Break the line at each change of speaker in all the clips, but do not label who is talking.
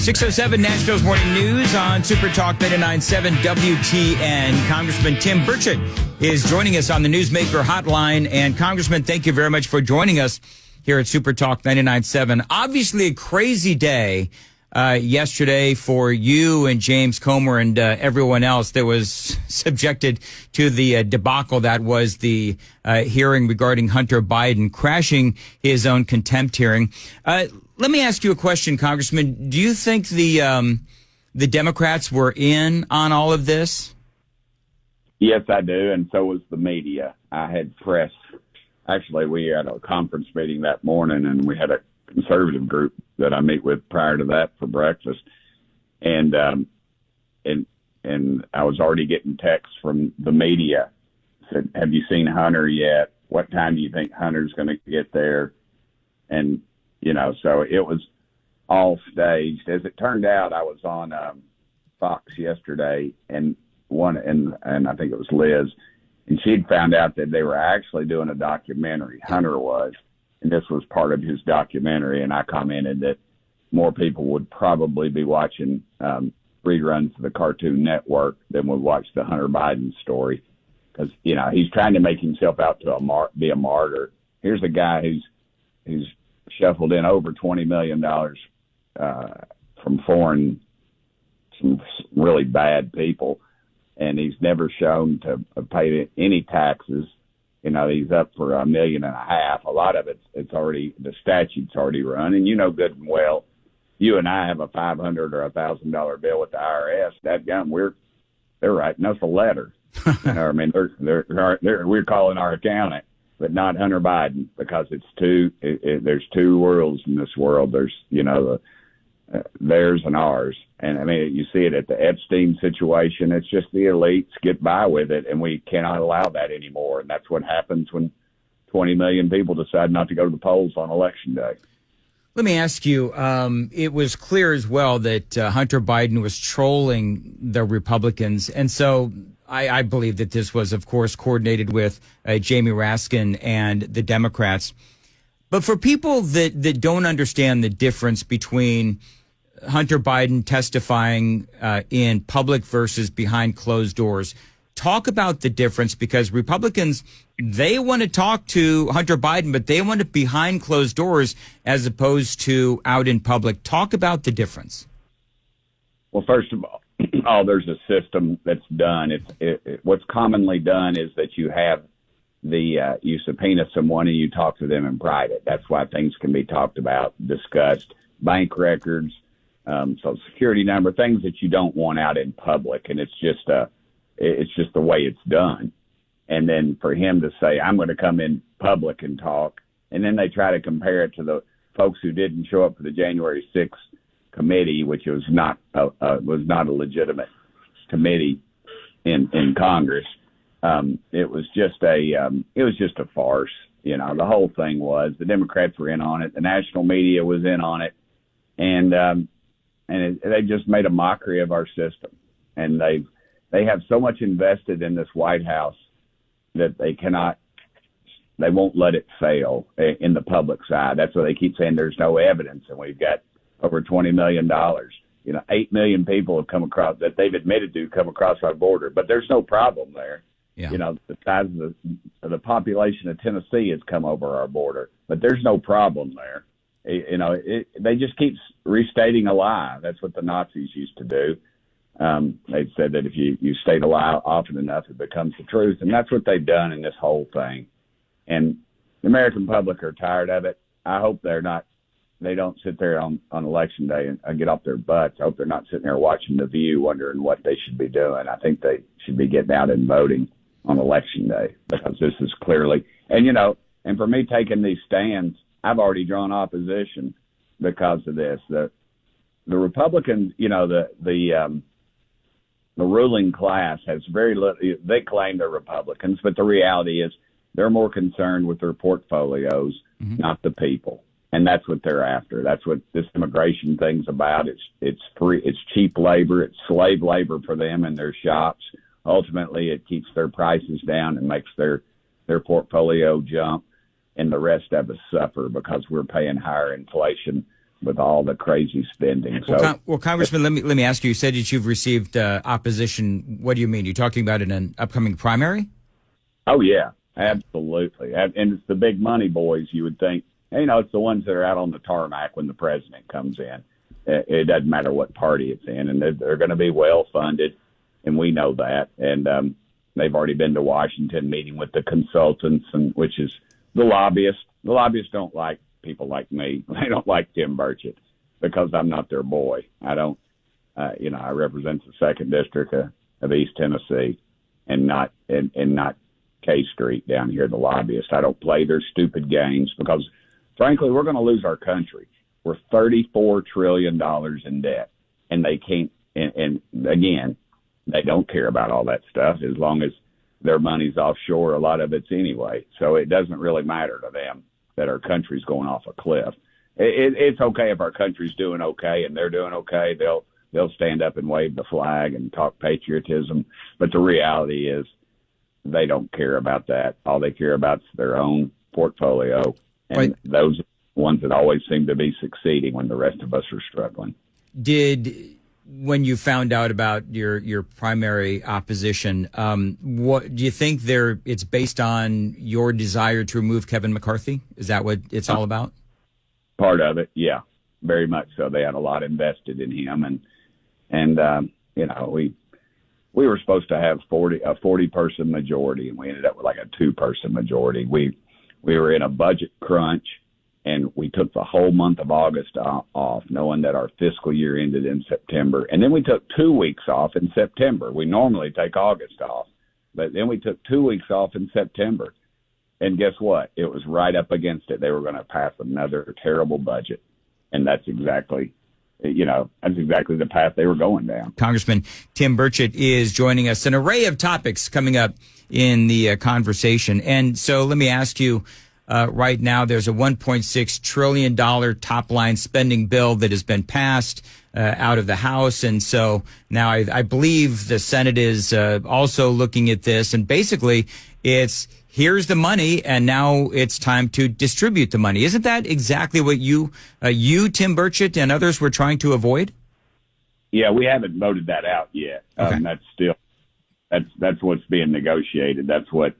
6:07 Nashville's Morning News on Super Talk 99.7 WTN. Congressman Tim Burchett is joining us on the Newsmaker Hotline. And Congressman, thank you very much for joining us here at Super Talk 99.7. Obviously a crazy day yesterday for you and James Comer and everyone else that was subjected to the debacle that was the hearing regarding Hunter Biden crashing his own contempt hearing. Let me ask you a question, Congressman. Do you think the Democrats were in on all of this?
Yes, I do, and so was the media. I had press. Actually, we had a conference meeting that morning, and we had a conservative group that I meet with prior to that for breakfast, and I was already getting texts from the media. Said, "Have you seen Hunter yet? What time do you think Hunter's going to get there?" And so it was all staged. As it turned out, I was on Fox yesterday, and I think it was Liz, and she'd found out that they were actually doing a documentary. Hunter was, and this was part of his documentary. And I commented that more people would probably be watching reruns of the Cartoon Network than would watch the Hunter Biden story, because he's trying to make himself out to be a martyr. Here's a guy who's shuffled in over $20 million from some really bad people, and he's never shown to pay any taxes. He's up for $1.5 million. A lot of it's already, the statute's already run, and good and well, you and I have a $500 or $1,000 bill with the IRS. That gun, they're writing us a letter. We're calling our accountant, but not Hunter Biden, because there's two worlds in this world. There's, theirs and ours. And you see it at the Epstein situation. It's just the elites get by with it, and we cannot allow that anymore. And that's what happens when 20 million people decide not to go to the polls on Election Day.
Let me ask you, it was clear as well that Hunter Biden was trolling the Republicans. And so I believe that this was, of course, coordinated with Jamie Raskin and the Democrats. But for people that don't understand the difference between Hunter Biden testifying in public versus behind closed doors, talk about the difference, because Republicans, they want to talk to Hunter Biden, but they want it behind closed doors as opposed to out in public. Talk about the difference.
Well, first of all, there's a system that's done. What's commonly done is that you have you subpoena someone and you talk to them in private. That's why things can be talked about, discussed, bank records, Social Security number, things that you don't want out in public. And it's just the way it's done. And then for him to say, I'm going to come in public and talk, and then they try to compare it to the folks who didn't show up for the January 6th committee, which was not a legitimate committee in Congress. It was just a farce. The whole thing was, the Democrats were in on it, the national media was in on it, and they just made a mockery of our system. And they have so much invested in this White House that they won't let it fail in the public side. That's why they keep saying there's no evidence, and we've got over $20 million. 8 million people have come across, that they've admitted to come across our border, but there's no problem there. Yeah. The size of the population of Tennessee has come over our border, but there's no problem there. They just keep restating a lie. That's what the Nazis used to do. They said that if you state a lie often enough, it becomes the truth. And that's what they've done in this whole thing. And the American public are tired of it. I hope they don't sit there on Election Day and get off their butts. I hope they're not sitting there watching The View wondering what they should be doing. I think they should be getting out and voting on Election Day, because this is clearly, and for me taking these stands, I've already drawn opposition because of this. The Republicans, the ruling class has very little. They claim they're Republicans, but the reality is they're more concerned with their portfolios, not the people. And that's what they're after. That's what this immigration thing's about. It's free. It's cheap labor. It's slave labor for them in their shops. Ultimately, it keeps their prices down and makes their portfolio jump, and the rest of us suffer because we're paying higher inflation with all the crazy spending. So,
well, Congressman, let me ask you. You said that you've received opposition. What do you mean? You're talking about in an upcoming primary?
Oh yeah, absolutely. And it's the big money boys. You would think, it's the ones that are out on the tarmac when the president comes in. It doesn't matter what party it's in, and they're going to be well funded, and we know that. And they've already been to Washington meeting with the consultants, and which is the lobbyists. The lobbyists don't like people like me. They don't like Tim Burchett because I'm not their boy. I don't. I represent the 2nd District of East Tennessee, and not K Street down here. The lobbyists. I don't play their stupid games because, frankly, we're going to lose our country. We're $34 trillion in debt, and they can't. And again, they don't care about all that stuff as long as their money's offshore. A lot of it's anyway, so it doesn't really matter to them that our country's going off a cliff. It's okay if our country's doing okay and they're doing okay. They'll stand up and wave the flag and talk patriotism, but the reality is they don't care about that. All they care about is their own portfolio, and
right.
Those are the ones that always seem to be succeeding when the rest of us are struggling.
When you found out about your primary opposition, what do you think it's based on your desire to remove Kevin McCarthy? Is that what it's all about?
Part of it, yeah, very much so. They had a lot invested in him, and we were supposed to have a 40-person majority, and we ended up with like a 2-person majority. We were in a budget crunch, and we took the whole month of August off, knowing that our fiscal year ended in September. And then we took 2 weeks off in September. We normally take August off, but then we took 2 weeks off in September. And guess what? It was right up against it. They were going to pass another terrible budget, and that's exactly the path they were going down.
Congressman Tim Burchett is joining us. An array of topics coming up in the conversation. And so let me ask you, right now there's a $1.6 trillion top line spending bill that has been passed out of the House. And so now I believe the Senate is also looking at this. And basically it's here's the money, and now it's time to distribute the money. Isn't that exactly what you, Tim Burchett, and others were trying to avoid?
Yeah, we haven't voted that out yet.
Okay.
That's what's being negotiated. That's what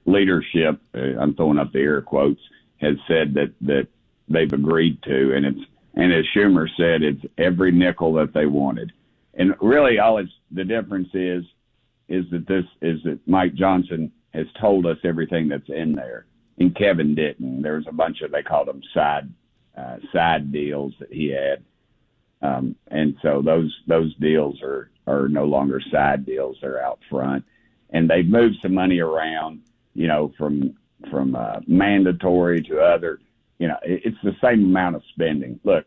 leadership, I'm throwing up the air quotes, has said that they've agreed to, and as Schumer said, it's every nickel that they wanted. And really, the difference is that Mike Johnson has told us everything that's in there, and Kevin didn't. There was a bunch of, they called them side deals that he had, and so those deals are no longer side deals; they're out front, and they've moved some money around, from mandatory to other. It's the same amount of spending. Look,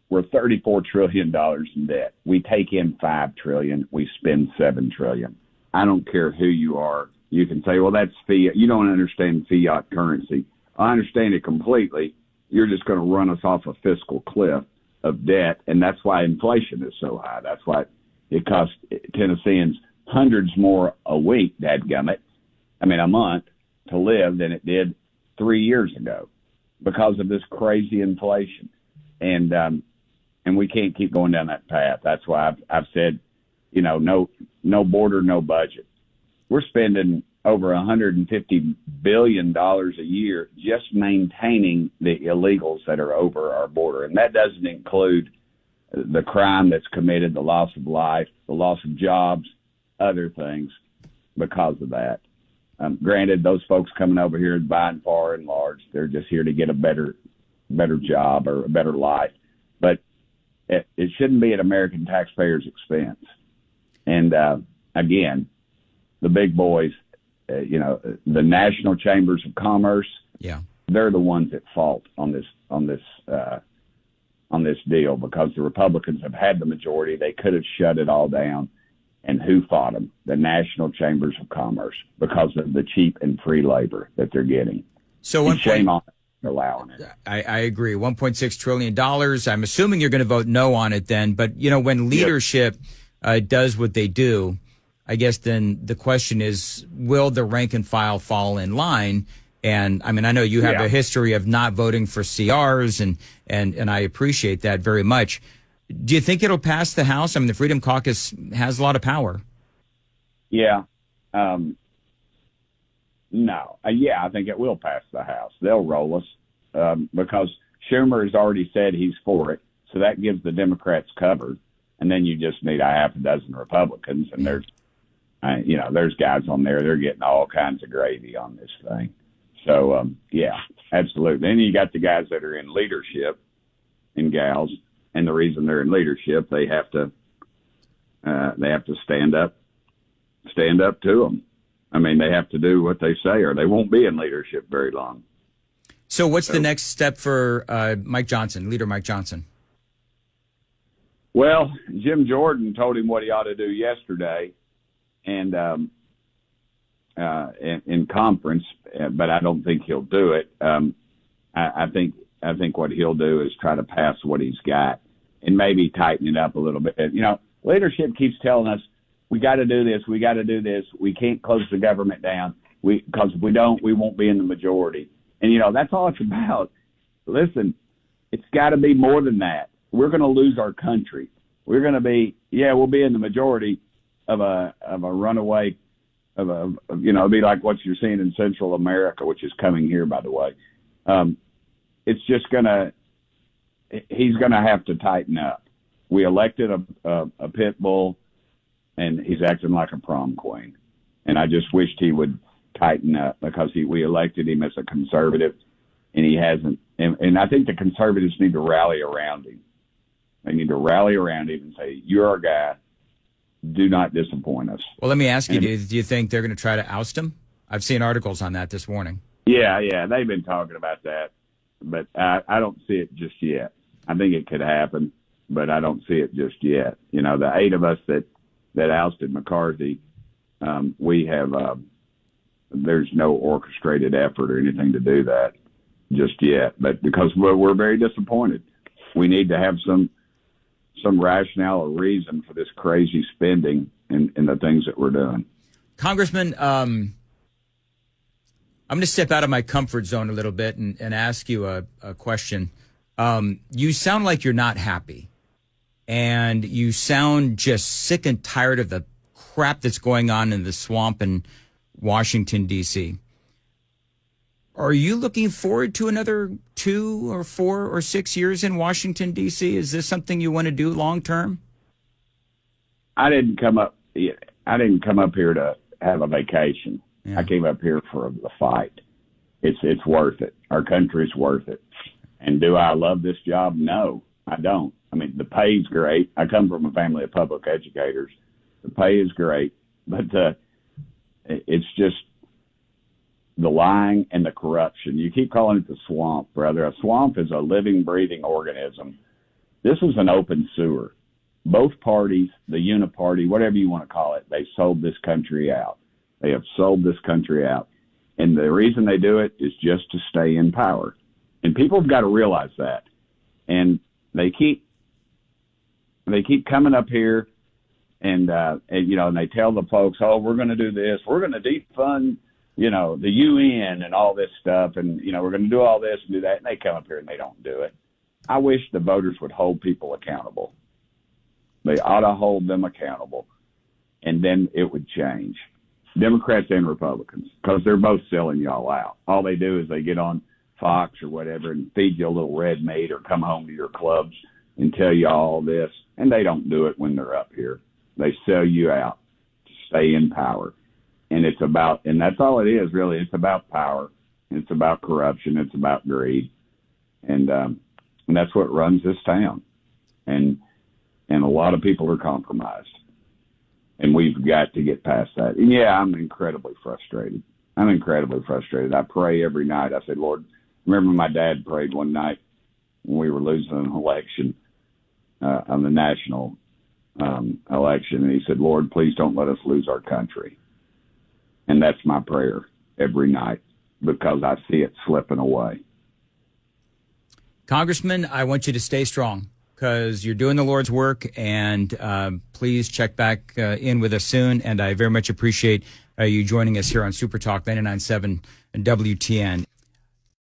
we're $34 trillion in debt. We take in $5 trillion. We spend $7 trillion. I don't care who you are. You can say, well, that's fiat. You don't understand fiat currency. I understand it completely. You're just going to run us off a fiscal cliff of debt, and that's why inflation is so high. That's why it costs Tennesseans hundreds more a week, a month, to live than it did 3 years ago because of this crazy inflation. And we can't keep going down that path. That's why I've said, no border, no budget. We're spending over $150 billion a year just maintaining the illegals that are over our border. And that doesn't include the crime that's committed, the loss of life, the loss of jobs, other things because of that. Granted, those folks coming over here by and far and large, they're just here to get a better job or a better life. But it shouldn't be at American taxpayers' expense. And again, the big boys, the national chambers of commerce, they're the ones at fault on this deal because the Republicans have had the majority. They could have shut it all down. And who fought them? The national chambers of commerce, because of the cheap and free labor that they're getting.
So
shame on it, allowing it.
I agree. $1.6 trillion. I'm assuming you're going to vote no on it then. But, when leadership does what they do, I guess then the question is, will the rank and file fall in line? And I mean, I know you have
Yeah.
a history of not voting for CRs, and I appreciate that very much. Do you think it'll pass the House? I mean, the Freedom Caucus has a lot of power.
Yeah. No. Yeah, I think it will pass the House. They'll roll us because Schumer has already said he's for it. So that gives the Democrats covered. And then you just need a half a dozen Republicans. And there's guys on there. They're getting all kinds of gravy on this thing. So, yeah, absolutely. Then you got the guys that are in leadership and gals. And the reason they're in leadership, they have to stand up to them. I mean, they have to do what they say, or they won't be in leadership very long.
So what's the next step for Mike Johnson, Leader Mike Johnson?
Well, Jim Jordan told him what he ought to do yesterday, and in conference, but I don't think he'll do it. I think what he'll do is try to pass what he's got and maybe tighten it up a little bit. You know, leadership keeps telling us, we got to do this. We got to do this. We can't close the government down. Because if we don't, we won't be in the majority. And, you know, that's all it's about. Listen, it's got to be more than that. We're going to lose our country. We're going to be, we'll be in the majority of a runaway it'll be like what you're seeing in Central America, which is coming here, by the way. It's just he's going to have to tighten up. We elected a pit bull, and he's acting like a prom queen. And I just wished he would tighten up because we elected him as a conservative, and he hasn't. And I think the conservatives need to rally around him. They need to rally around him and say, you're our guy. Do not disappoint us.
Well, let me ask you, do you think they're going to try to oust him? I've seen articles on that this morning.
Yeah, they've been talking about that. But I don't see it just yet. I think it could happen, but I don't see it just yet. You know, the 8 of us that ousted McCarthy, we have there's no orchestrated effort or anything to do that just yet. But because we're very disappointed, we need to have some rationale or reason for this crazy spending and the things that we're doing.
Congressman, I'm going to step out of my comfort zone a little bit and ask you a question. You sound like you're not happy, and you sound just sick and tired of the crap that's going on in the swamp in Washington, D.C. Are you looking forward to another 2 or 4 or 6 years in Washington, D.C.? Is this something you want to do long term?
I didn't come up here to have a vacation. Yeah. I came up here for the fight. It's worth it. Our country's worth it. And do I love this job? No, I don't. I mean, the pay's great. I come from a family of public educators. The pay is great, but it's just the lying and the corruption. You keep calling it the swamp, brother. A swamp is a living, breathing organism. This is an open sewer. Both parties, the uniparty, whatever you want to call it, they sold this country out. They have sold this country out. And the reason they do it is just to stay in power. And people have got to realize that. And they keep coming up here and they tell the folks, oh, we're going to do this. We're going to defund, the UN and all this stuff. And, we're going to do all this and do that. And they come up here and they don't do it. I wish the voters would hold people accountable. They ought to hold them accountable. And then it would change. Democrats and Republicans, because they're both selling y'all out. All they do is they get on Fox or whatever and feed you a little red meat or come home to your clubs and tell you all this. And they don't do it when they're up here. They sell you out to stay in power. And that's all it is, really. It's about power. It's about corruption. It's about greed. And that's what runs this town. And a lot of people are compromised. And we've got to get past that. And yeah, I'm incredibly frustrated. I pray every night. I said, Lord, remember my dad prayed one night when we were losing an election on the national election. And he said, Lord, please don't let us lose our country. And that's my prayer every night because I see it slipping away.
Congressman, I want you to stay strong because you're doing the Lord's work, and please check back in with us soon. And I very much appreciate you joining us here on Super Talk 99.7 WTN.